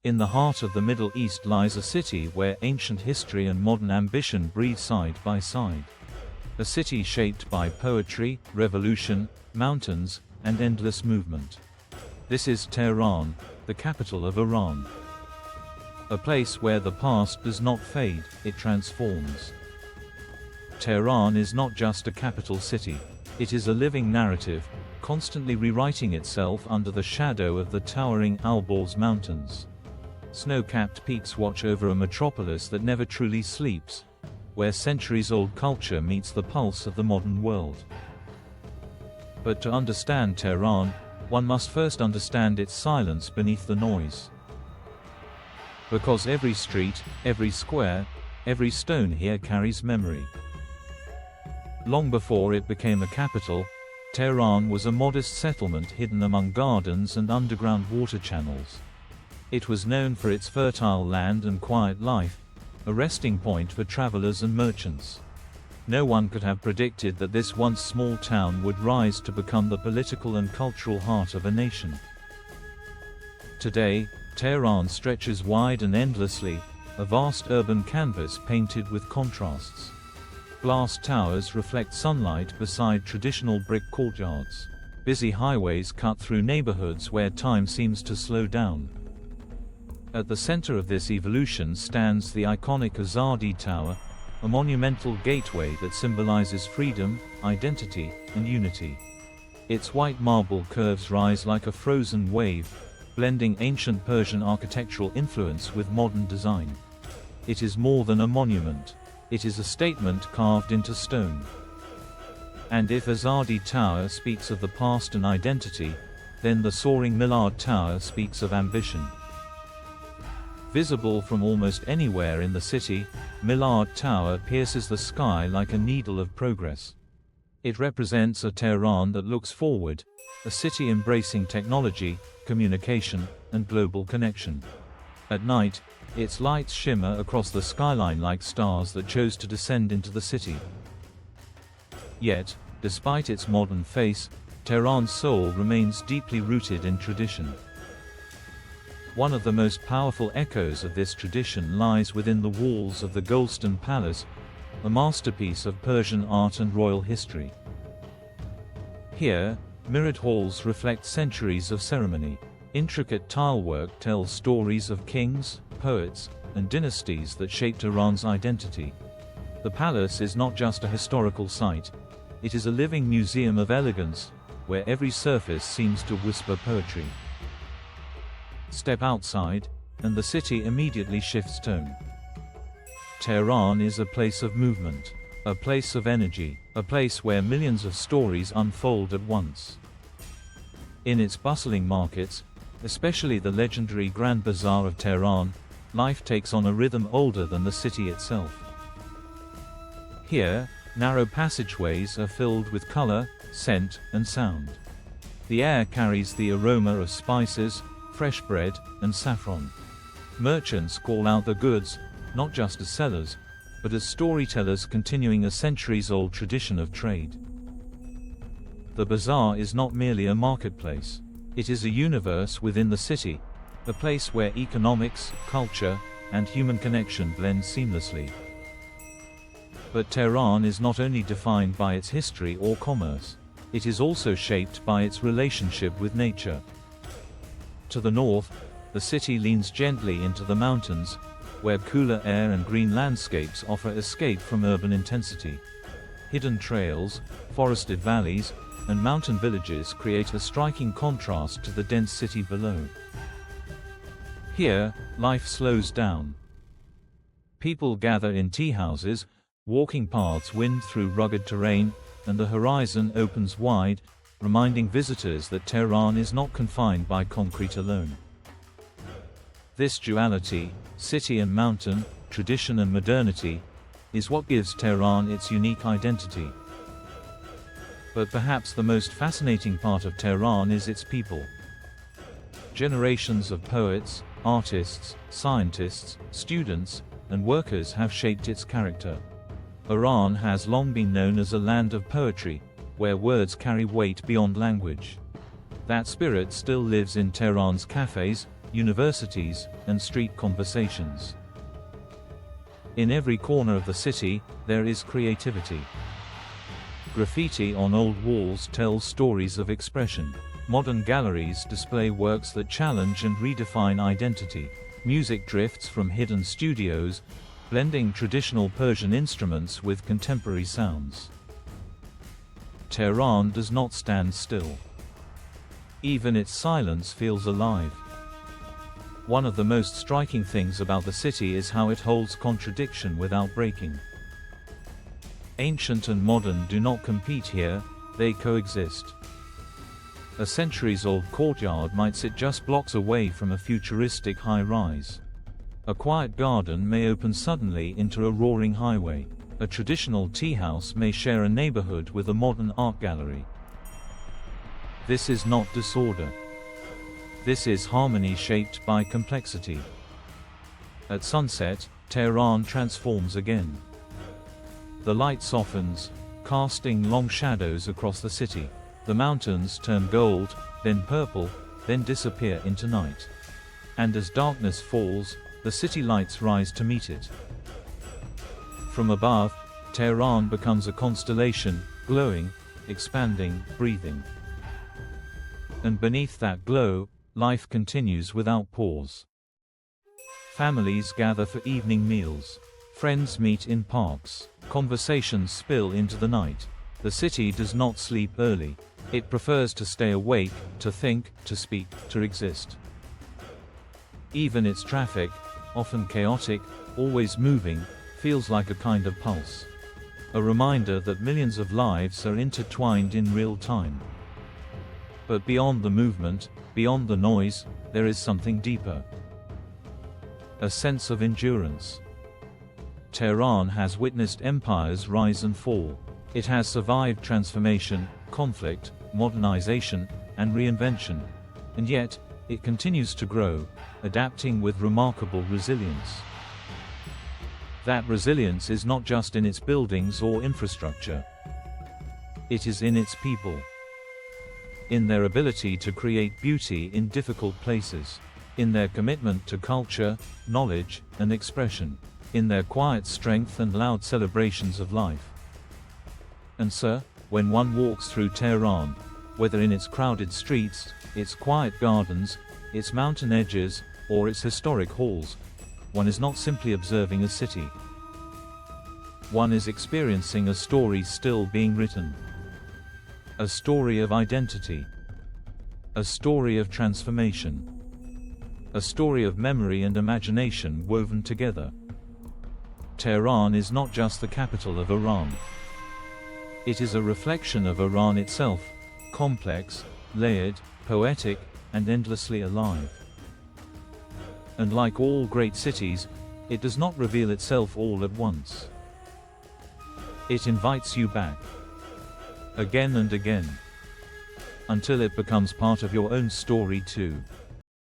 In the heart of the Middle East lies a city where ancient history and modern ambition breathe side by side. A city shaped by poetry, revolution, mountains, and endless movement. This is Tehran, the capital of Iran. A place where the past does not fade, it transforms. Tehran is not just a capital city. It is a living narrative, constantly rewriting itself under the shadow of the towering Alborz mountains. Snow-capped peaks watch over a metropolis that never truly sleeps, where centuries-old culture meets the pulse of the modern world. But to understand Tehran, one must first understand its silence beneath the noise. Because every street, every square, every stone here carries memory. Long before it became a capital, Tehran was a modest settlement hidden among gardens and underground water channels. It was known for its fertile land and quiet life, a resting point for travelers and merchants. No one could have predicted that this once small town would rise to become the political and cultural heart of a nation. Today, Tehran stretches wide and endlessly, a vast urban canvas painted with contrasts. Glass towers reflect sunlight beside traditional brick courtyards. Busy highways cut through neighborhoods where time seems to slow down. At the center of this evolution stands the iconic Azadi Tower, a monumental gateway that symbolizes freedom, identity, and unity. Its white marble curves rise like a frozen wave, blending ancient Persian architectural influence with modern design. It is more than a monument. It is a statement carved into stone. And if Azadi Tower speaks of the past and identity, then the soaring Milad Tower speaks of ambition. Visible from almost anywhere in the city, Milad Tower pierces the sky like a needle of progress. It represents a Tehran that looks forward, a city embracing technology, communication, and global connection. At night, its lights shimmer across the skyline like stars that chose to descend into the city. Yet, despite its modern face, Tehran's soul remains deeply rooted in tradition. One of the most powerful echoes of this tradition lies within the walls of the Golestan Palace, a masterpiece of Persian art and royal history. Here, mirrored halls reflect centuries of ceremony. Intricate tilework tells stories of kings, poets, and dynasties that shaped Iran's identity. The palace is not just a historical site, it is a living museum of elegance, where every surface seems to whisper poetry. Step outside, and the city immediately shifts tone. Tehran is a place of movement, a place of energy, a place where millions of stories unfold at once. In its bustling markets, especially the legendary Grand Bazaar of Tehran, life takes on a rhythm older than the city itself. Here, narrow passageways are filled with color, scent, and sound. The air carries the aroma of spices, fresh bread, and saffron. Merchants call out the goods, not just as sellers, but as storytellers continuing a centuries-old tradition of trade. The bazaar is not merely a marketplace. It is a universe within the city, a place where economics, culture, and human connection blend seamlessly. But Tehran is not only defined by its history or commerce. It is also shaped by its relationship with nature. To the north, the city leans gently into the mountains, where cooler air and green landscapes offer escape from urban intensity. Hidden trails, forested valleys, and mountain villages create a striking contrast to the dense city below. Here, life slows down. People gather in tea houses, walking paths wind through rugged terrain, and the horizon opens wide, reminding visitors that Tehran is not confined by concrete alone. This duality, city and mountain, tradition and modernity, is what gives Tehran its unique identity. But perhaps the most fascinating part of Tehran is its people. Generations of poets, artists, scientists, students, and workers have shaped its character. Iran has long been known as a land of poetry, where words carry weight beyond language. That spirit still lives in Tehran's cafes, universities, and street conversations. In every corner of the city, there is creativity. Graffiti on old walls tells stories of expression. Modern galleries display works that challenge and redefine identity. Music drifts from hidden studios, blending traditional Persian instruments with contemporary sounds. Tehran does not stand still. Even its silence feels alive. One of the most striking things about the city is how it holds contradiction without breaking. Ancient and modern do not compete here, they coexist. A centuries-old courtyard might sit just blocks away from a futuristic high-rise. A quiet garden may open suddenly into a roaring highway. A traditional tea house may share a neighborhood with a modern art gallery. This is not disorder. This is harmony shaped by complexity. At sunset, Tehran transforms again. The light softens, casting long shadows across the city. The mountains turn gold, then purple, then disappear into night. And as darkness falls, the city lights rise to meet it. From above, Tehran becomes a constellation, glowing, expanding, breathing. And beneath that glow, life continues without pause. Families gather for evening meals. Friends meet in parks. Conversations spill into the night. The city does not sleep early. It prefers to stay awake, to think, to speak, to exist. Even its traffic, often chaotic, always moving, feels like a kind of pulse. A reminder that millions of lives are intertwined in real time. But beyond the movement, beyond the noise, there is something deeper. A sense of endurance. Tehran has witnessed empires rise and fall. It has survived transformation, conflict, modernization, and reinvention. And yet, it continues to grow, adapting with remarkable resilience. That resilience is not just in its buildings or infrastructure. It is in its people. In their ability to create beauty in difficult places. In their commitment to culture, knowledge, and expression. In their quiet strength and loud celebrations of life. And sir, when one walks through Tehran, whether in its crowded streets, its quiet gardens, its mountain edges, or its historic halls, one is not simply observing a city. One is experiencing a story still being written. A story of identity. A story of transformation. A story of memory and imagination woven together. Tehran is not just the capital of Iran. It is a reflection of Iran itself, complex, layered, poetic, and endlessly alive. And like all great cities, it does not reveal itself all at once. It invites you back. Again and again. Until it becomes part of your own story too.